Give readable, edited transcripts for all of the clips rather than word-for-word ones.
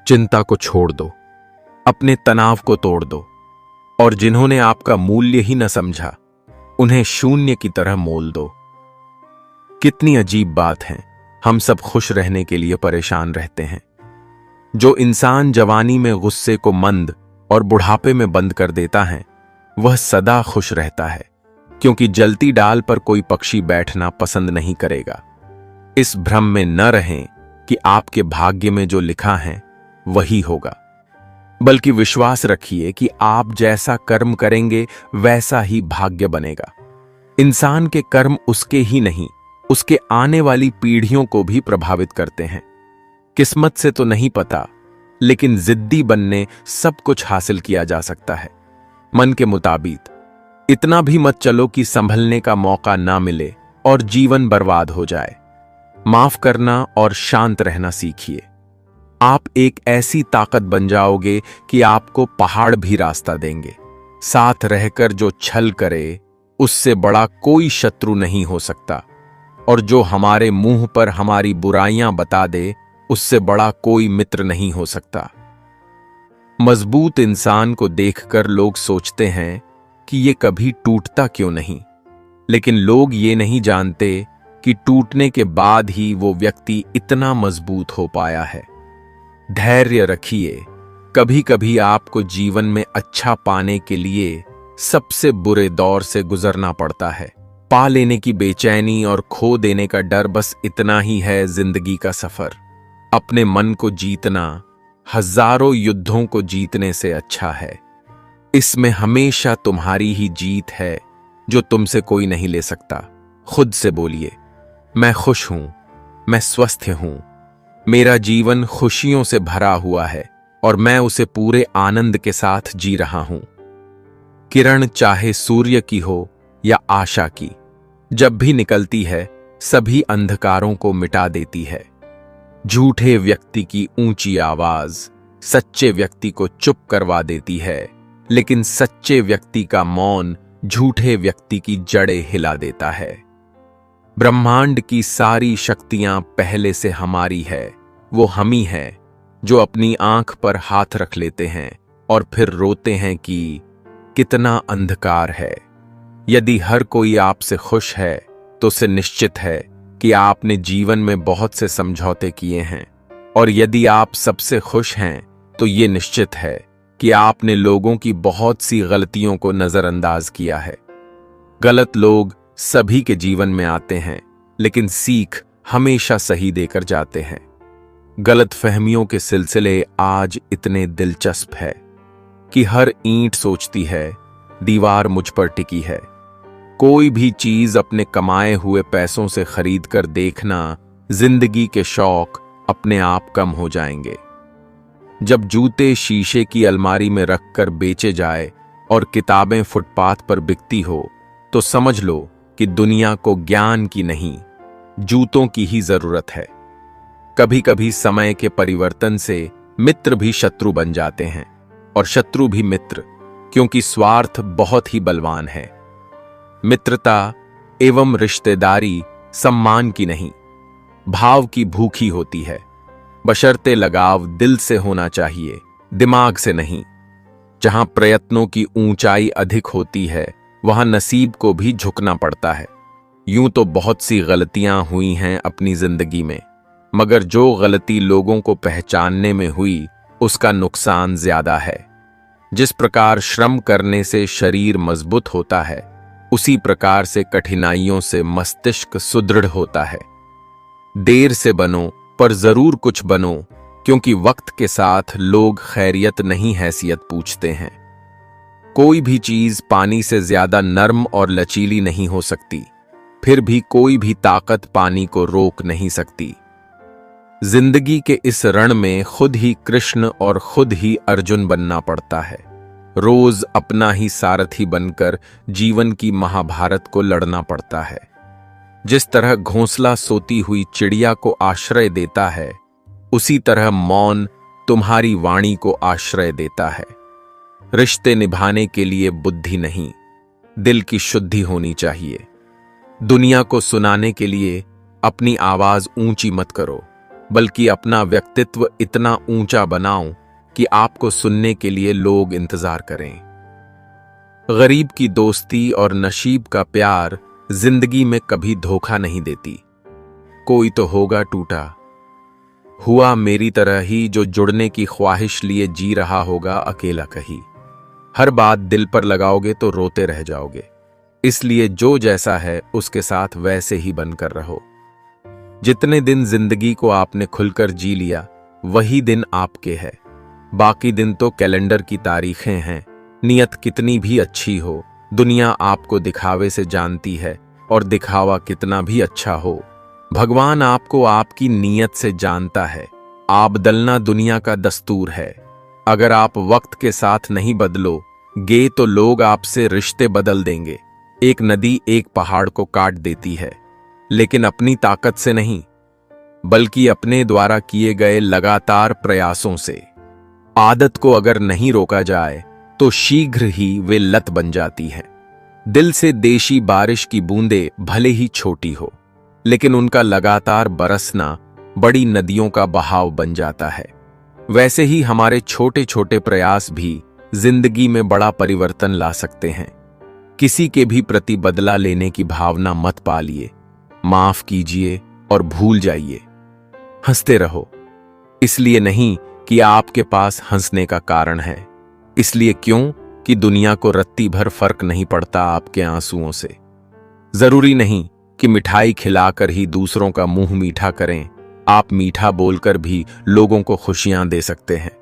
चिंता को छोड़ दो, अपने तनाव को तोड़ दो और जिन्होंने आपका मूल्य ही न समझा उन्हें शून्य की तरह मोल दो। कितनी अजीब बात है, हम सब खुश रहने के लिए परेशान रहते हैं। जो इंसान जवानी में गुस्से को मंद और बुढ़ापे में बंद कर देता है वह सदा खुश रहता है, क्योंकि जलती डाल पर कोई पक्षी बैठना पसंद नहीं करेगा। इस भ्रम में न रहें कि आपके भाग्य में जो लिखा है वही होगा, बल्कि विश्वास रखिए कि आप जैसा कर्म करेंगे वैसा ही भाग्य बनेगा। इंसान के कर्म उसके ही नहीं, उसके आने वाली पीढ़ियों को भी प्रभावित करते हैं। किस्मत से तो नहीं पता, लेकिन जिद्दी बनने सब कुछ हासिल किया जा सकता है। मन के मुताबिक इतना भी मत चलो कि संभलने का मौका ना मिले और जीवन बर्बाद हो जाए। माफ करना और शांत रहना सीखिए। आप एक ऐसी ताकत बन जाओगे कि आपको पहाड़ भी रास्ता देंगे। साथ रहकर जो छल करे उससे बड़ा कोई शत्रु नहीं हो सकता, और जो हमारे मुंह पर हमारी बुराइयां बता दे उससे बड़ा कोई मित्र नहीं हो सकता। मजबूत इंसान को देखकर लोग सोचते हैं कि ये कभी टूटता क्यों नहीं, लेकिन लोग ये नहीं जानते कि टूटने के बाद ही वो व्यक्ति इतना मजबूत हो पाया है। धैर्य रखिए। कभी कभी आपको जीवन में अच्छा पाने के लिए सबसे बुरे दौर से गुजरना पड़ता है। पा लेने की बेचैनी और खो देने का डर, बस इतना ही है जिंदगी का सफर। अपने मन को जीतना हजारों युद्धों को जीतने से अच्छा है। इसमें हमेशा तुम्हारी ही जीत है जो तुमसे कोई नहीं ले सकता। खुद से बोलिए, मैं खुश हूं, मैं स्वस्थ हूं, मेरा जीवन खुशियों से भरा हुआ है और मैं उसे पूरे आनंद के साथ जी रहा हूं। किरण चाहे सूर्य की हो या आशा की, जब भी निकलती है सभी अंधकारों को मिटा देती है। झूठे व्यक्ति की ऊंची आवाज सच्चे व्यक्ति को चुप करवा देती है, लेकिन सच्चे व्यक्ति का मौन झूठे व्यक्ति की जड़ें हिला देता है। ब्रह्मांड की सारी शक्तियां पहले से हमारी है। वो हम ही हैं जो अपनी आंख पर हाथ रख लेते हैं और फिर रोते हैं कि कितना अंधकार है। यदि हर कोई आपसे खुश है तो उसे निश्चित है कि आपने जीवन में बहुत से समझौते किए हैं, और यदि आप सबसे खुश हैं तो ये निश्चित है कि आपने लोगों की बहुत सी गलतियों को नजरअंदाज किया है। गलत लोग सभी के जीवन में आते हैं, लेकिन सीख हमेशा सही देकर जाते हैं। गलत फहमियों के सिलसिले आज इतने दिलचस्प है कि हर ईंट सोचती है दीवार मुझ पर टिकी है। कोई भी चीज अपने कमाए हुए पैसों से खरीद कर देखना, जिंदगी के शौक अपने आप कम हो जाएंगे। जब जूते शीशे की अलमारी में रखकर बेचे जाए और किताबें फुटपाथ पर बिकती हो तो समझ लो कि दुनिया को ज्ञान की नहीं, जूतों की ही जरूरत है। कभी कभी समय के परिवर्तन से मित्र भी शत्रु बन जाते हैं और शत्रु भी मित्र, क्योंकि स्वार्थ बहुत ही बलवान है। मित्रता एवं रिश्तेदारी सम्मान की नहीं, भाव की भूखी होती है। बशर्ते लगाव दिल से होना चाहिए, दिमाग से नहीं। जहां प्रयत्नों की ऊंचाई अधिक होती है वहां नसीब को भी झुकना पड़ता है। यूं तो बहुत सी गलतियां हुई हैं अपनी जिंदगी में, मगर जो गलती लोगों को पहचानने में हुई उसका नुकसान ज्यादा है। जिस प्रकार श्रम करने से शरीर मजबूत होता है, उसी प्रकार से कठिनाइयों से मस्तिष्क सुदृढ़ होता है। देर से बनो पर जरूर कुछ बनो, क्योंकि वक्त के साथ लोग खैरियत नहीं हैसियत पूछते हैं। कोई भी चीज पानी से ज्यादा नर्म और लचीली नहीं हो सकती, फिर भी कोई भी ताकत पानी को रोक नहीं सकती। जिंदगी के इस रण में खुद ही कृष्ण और खुद ही अर्जुन बनना पड़ता है। रोज अपना ही सारथी बनकर जीवन की महाभारत को लड़ना पड़ता है। जिस तरह घोंसला सोती हुई चिड़िया को आश्रय देता है, उसी तरह मौन तुम्हारी वाणी को आश्रय देता है। रिश्ते निभाने के लिए बुद्धि नहीं, दिल की शुद्धि होनी चाहिए। दुनिया को सुनाने के लिए अपनी आवाज ऊंची मत करो, बल्कि अपना व्यक्तित्व इतना ऊंचा बनाऊं कि आपको सुनने के लिए लोग इंतजार करें। गरीब की दोस्ती और नसीब का प्यार जिंदगी में कभी धोखा नहीं देती। कोई तो होगा टूटा हुआ मेरी तरह ही, जो जुड़ने की ख्वाहिश लिए जी रहा होगा अकेला कहीं। हर बात दिल पर लगाओगे तो रोते रह जाओगे, इसलिए जो जैसा है उसके साथ वैसे ही बनकर रहो। जितने दिन जिंदगी को आपने खुलकर जी लिया वही दिन आपके है, बाकी दिन तो कैलेंडर की तारीखें हैं। नियत कितनी भी अच्छी हो, दुनिया आपको दिखावे से जानती है, और दिखावा कितना भी अच्छा हो, भगवान आपको आपकी नीयत से जानता है। आप बदलना दुनिया का दस्तूर है। अगर आप वक्त के साथ नहीं बदलोगे तो लोग आपसे रिश्ते बदल देंगे। एक नदी एक पहाड़ को काट देती है, लेकिन अपनी ताकत से नहीं, बल्कि अपने द्वारा किए गए लगातार प्रयासों से। आदत को अगर नहीं रोका जाए तो शीघ्र ही वे लत बन जाती है। दिल से देशी बारिश की बूंदें भले ही छोटी हो, लेकिन उनका लगातार बरसना बड़ी नदियों का बहाव बन जाता है। वैसे ही हमारे छोटे छोटे प्रयास भी जिंदगी में बड़ा परिवर्तन ला सकते हैं। किसी के भी प्रति बदला लेने की भावना मत पालिए। माफ कीजिए और भूल जाइए। हंसते रहो, इसलिए नहीं कि आपके पास हंसने का कारण है, इसलिए क्यों कि दुनिया को रत्ती भर फर्क नहीं पड़ता आपके आंसुओं से। जरूरी नहीं कि मिठाई खिलाकर ही दूसरों का मुंह मीठा करें, आप मीठा बोलकर भी लोगों को खुशियां दे सकते हैं।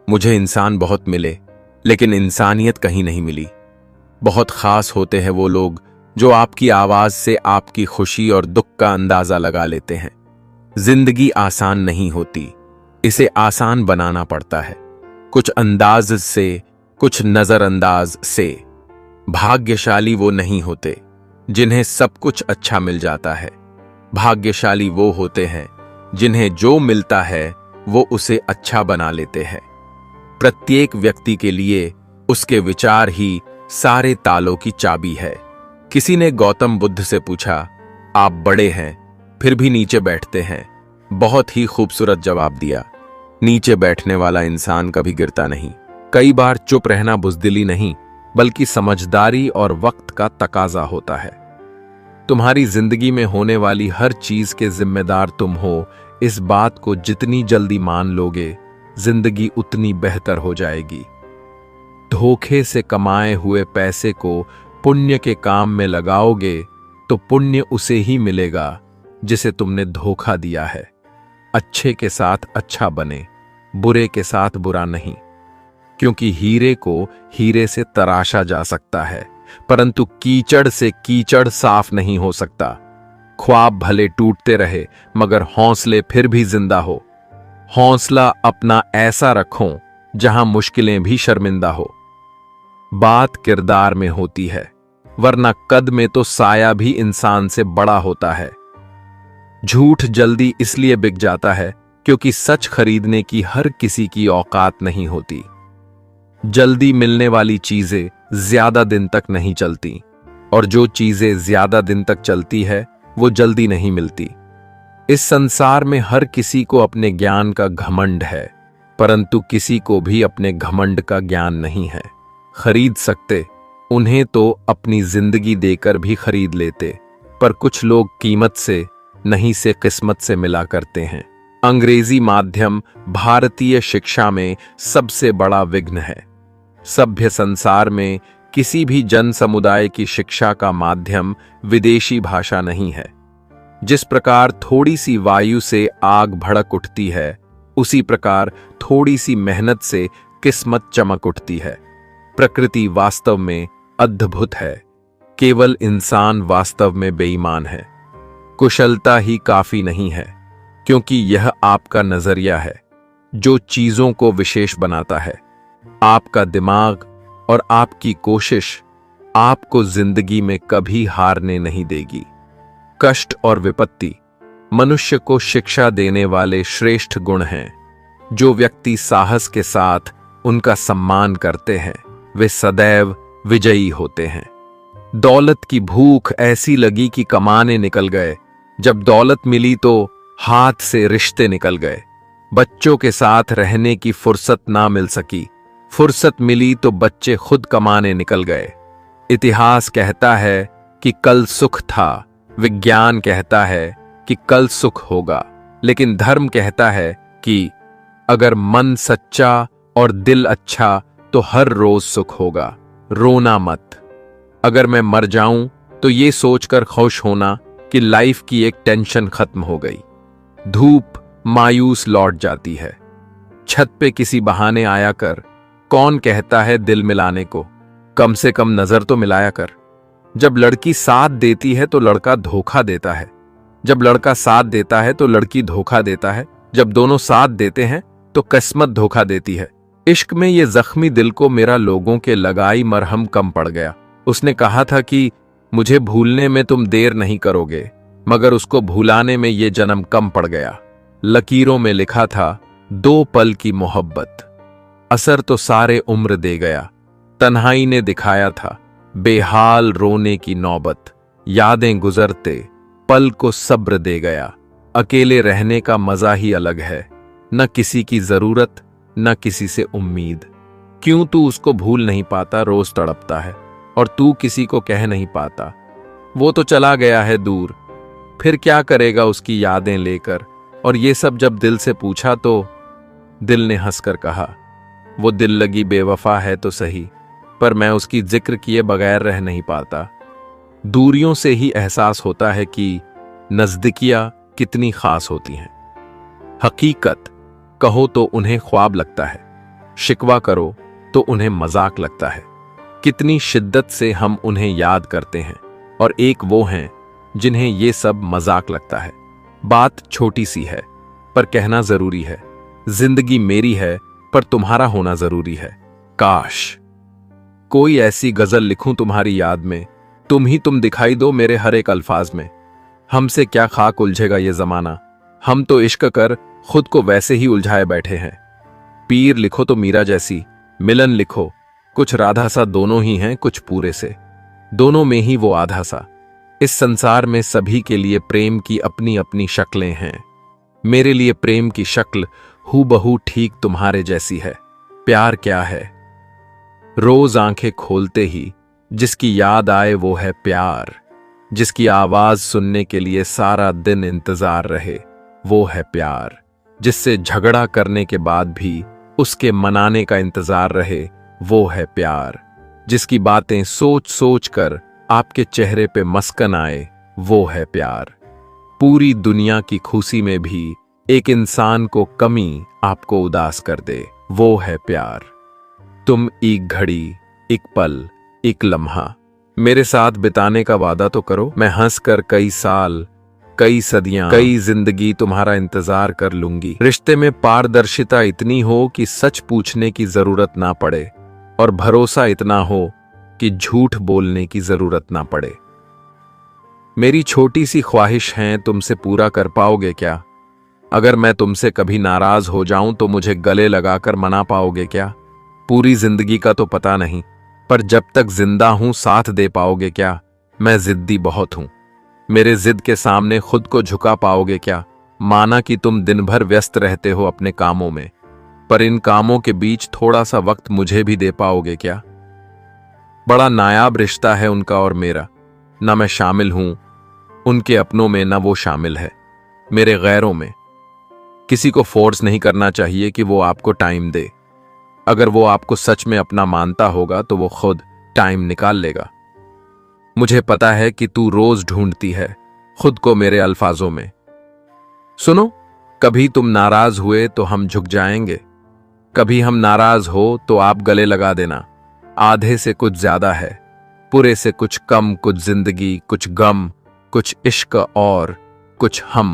मुझे इंसान बहुत मिले, लेकिन इंसानियत कहीं नहीं मिली। बहुत खास होते हैं वो लोग जो आपकी आवाज से आपकी खुशी और दुख का अंदाजा लगा लेते हैं। जिंदगी आसान नहीं होती, इसे आसान बनाना पड़ता है, कुछ अंदाज से, कुछ नजरअंदाज से। भाग्यशाली वो नहीं होते जिन्हें सब कुछ अच्छा मिल जाता है, भाग्यशाली वो होते हैं जिन्हें जो मिलता है वो उसे अच्छा बना लेते हैं। प्रत्येक व्यक्ति के लिए उसके विचार ही सारे तालों की चाबी है। किसी ने गौतम बुद्ध से पूछा, आप बड़े हैं फिर भी नीचे बैठते हैं। बहुत ही खूबसूरत जवाब दिया। नीचे बैठने वाला इंसान कभी गिरता नहीं। कई बार चुप रहना बुज़दिली नहीं, बल्कि समझदारी और वक्त का तकाजा होता है। तुम्हारी जिंदगी में होने वाली हर चीज के जिम्मेदार तुम हो, इस बात को जितनी जल्दी मान लोगे, जिंदगी उतनी बेहतर हो जाएगी। धोखे से कमाए हुए पैसे को पुण्य के काम में लगाओगे तो पुण्य उसे ही मिलेगा जिसे तुमने धोखा दिया है। अच्छे के साथ अच्छा बने, बुरे के साथ बुरा नहीं, क्योंकि हीरे को हीरे से तराशा जा सकता है, परंतु कीचड़ से कीचड़ साफ नहीं हो सकता। ख्वाब भले टूटते रहे, मगर हौसले फिर भी जिंदा हो। हौसला अपना ऐसा रखो जहां मुश्किलें भी शर्मिंदा हो। बात किरदार में होती है, वरना कद में तो साया भी इंसान से बड़ा होता है। झूठ जल्दी इसलिए बिक जाता है क्योंकि सच खरीदने की हर किसी की औकात नहीं होती। जल्दी मिलने वाली चीजें ज्यादा दिन तक नहीं चलती, और जो चीजें ज्यादा दिन तक चलती है वो जल्दी नहीं मिलती। इस संसार में हर किसी को अपने ज्ञान का घमंड है, परंतु किसी को भी अपने घमंड का ज्ञान नहीं है। खरीद सकते, उन्हें तो अपनी जिंदगी देकर भी खरीद लेते, पर कुछ लोग कीमत से नहीं से किस्मत से मिला करते हैं। अंग्रेजी माध्यम भारतीय शिक्षा में सबसे बड़ा विघ्न है। सभ्य संसार में किसी भी जन समुदाय की शिक्षा का माध्यम विदेशी भाषा नहीं है। जिस प्रकार थोड़ी सी वायु से आग भड़क उठती है, उसी प्रकार थोड़ी सी मेहनत से किस्मत चमक उठती है। प्रकृति वास्तव में अद्भुत है, केवल इंसान वास्तव में बेईमान है। कुशलता ही काफी नहीं है, क्योंकि यह आपका नजरिया है जो चीजों को विशेष बनाता है। आपका दिमाग और आपकी कोशिश आपको जिंदगी में कभी हारने नहीं देगी। कष्ट और विपत्ति मनुष्य को शिक्षा देने वाले श्रेष्ठ गुण हैं। जो व्यक्ति साहस के साथ उनका सम्मान करते हैं, वे सदैव विजयी होते हैं। दौलत की भूख ऐसी लगी कि कमाने निकल गए। जब दौलत मिली तो हाथ से रिश्ते निकल गए। बच्चों के साथ रहने की फुर्सत ना मिल सकी। फुर्सत मिली तो बच्चे खुद कमाने निकल गए। इतिहास कहता है कि कल सुख था, विज्ञान कहता है कि कल सुख होगा, लेकिन धर्म कहता है कि अगर मन सच्चा और दिल अच्छा तो हर रोज सुख होगा। रोना मत। अगर मैं मर जाऊं तो ये सोचकर खुश होना कि लाइफ की एक टेंशन खत्म हो गई। धूप मायूस लौट जाती है। छत पे किसी बहाने आया कर। कौन कहता है दिल मिलाने को? कम से कम नजर तो मिलाया कर। जब लड़की साथ देती है तो लड़का धोखा देता है। जब लड़का साथ देता है तो लड़की धोखा देता है। जब दोनों साथ देते हैं तो किस्मत धोखा देती है। इश्क में ये जख्मी दिल को मेरा लोगों के लगाई मरहम कम पड़ गया। उसने कहा था कि मुझे भूलने में तुम देर नहीं करोगे, मगर उसको भुलाने में ये जन्म कम पड़ गया। लकीरों में लिखा था 2 पल की मोहब्बत, असर तो सारे उम्र दे गया। तन्हाई ने दिखाया था बेहाल रोने की नौबत। यादें गुजरते पल को सब्र दे गया। अकेले रहने का मजा ही अलग है। न किसी की जरूरत न किसी से उम्मीद। क्यों तू उसको भूल नहीं पाता? रोज तड़पता है और तू किसी को कह नहीं पाता। वो तो चला गया है दूर, फिर क्या करेगा उसकी यादें लेकर? और ये सब जब दिल से पूछा तो दिल ने हंसकर कहा, वो दिल लगी बेवफा है तो सही, पर मैं उसकी जिक्र किए बगैर रह नहीं पाता। दूरियों से ही एहसास होता है कि नजदीकियां कितनी खास होती हैं। हकीकत कहो तो उन्हें ख्वाब लगता है, शिकवा करो तो उन्हें मजाक लगता है। कितनी शिद्दत से हम उन्हें याद करते हैं, और एक वो हैं जिन्हें ये सब मजाक लगता है। बात छोटी सी है पर कहना जरूरी है। जिंदगी मेरी है पर तुम्हारा होना जरूरी है। काश कोई ऐसी गजल लिखूं तुम्हारी याद में, तुम ही तुम दिखाई दो मेरे हर एक अल्फाज में। हमसे क्या खाक उलझेगा ये जमाना, हम तो इश्क कर खुद को वैसे ही उलझाए बैठे हैं। पीर लिखो तो मीरा जैसी, मिलन लिखो कुछ राधा सा, दोनों ही हैं कुछ पूरे से, दोनों में ही वो आधा सा। इस संसार में सभी के लिए प्रेम की अपनी अपनी शक्लें हैं। मेरे लिए प्रेम की शक्ल हूबहू ठीक तुम्हारे जैसी है। प्यार क्या है? रोज आंखें खोलते ही जिसकी याद आए वो है प्यार। जिसकी आवाज सुनने के लिए सारा दिन इंतजार रहे वो है प्यार। जिससे झगड़ा करने के बाद भी उसके मनाने का इंतजार रहे वो है प्यार। जिसकी बातें सोच सोच कर आपके चेहरे पे मस्कन आए वो है प्यार। पूरी दुनिया की खुशी में भी एक इंसान को कमी आपको उदास कर दे वो है प्यार। तुम एक घड़ी, एक पल, एक लम्हा मेरे साथ बिताने का वादा तो करो। मैं हंसकर कई साल, कई सदियां, कई जिंदगी तुम्हारा इंतजार कर लूंगी। रिश्ते में पारदर्शिता इतनी हो कि सच पूछने की जरूरत ना पड़े, और भरोसा इतना हो कि झूठ बोलने की जरूरत ना पड़े। मेरी छोटी सी ख्वाहिश है, तुमसे पूरा कर पाओगे क्या? अगर मैं तुमसे कभी नाराज हो जाऊं तो मुझे गले लगाकर मना पाओगे क्या? पूरी जिंदगी का तो पता नहीं, पर जब तक जिंदा हूं साथ दे पाओगे क्या? मैं जिद्दी बहुत हूं, मेरे जिद के सामने खुद को झुका पाओगे क्या? माना कि तुम दिन भर व्यस्त रहते हो अपने कामों में, पर इन कामों के बीच थोड़ा सा वक्त मुझे भी दे पाओगे क्या? बड़ा नायाब रिश्ता है उनका और मेरा, ना मैं शामिल हूं उनके अपनों में, ना वो शामिल है मेरे गैरों में। किसी को फोर्स नहीं करना चाहिए कि वो आपको टाइम दे। अगर वो आपको सच में अपना मानता होगा तो वो खुद टाइम निकाल लेगा। मुझे पता है कि तू रोज ढूंढती है खुद को मेरे अल्फाजों में। सुनो, कभी तुम नाराज हुए तो हम झुक जाएंगे, कभी हम नाराज हो तो आप गले लगा देना। आधे से कुछ ज्यादा है, पूरे से कुछ कम, कुछ जिंदगी, कुछ गम, कुछ इश्क और कुछ हम।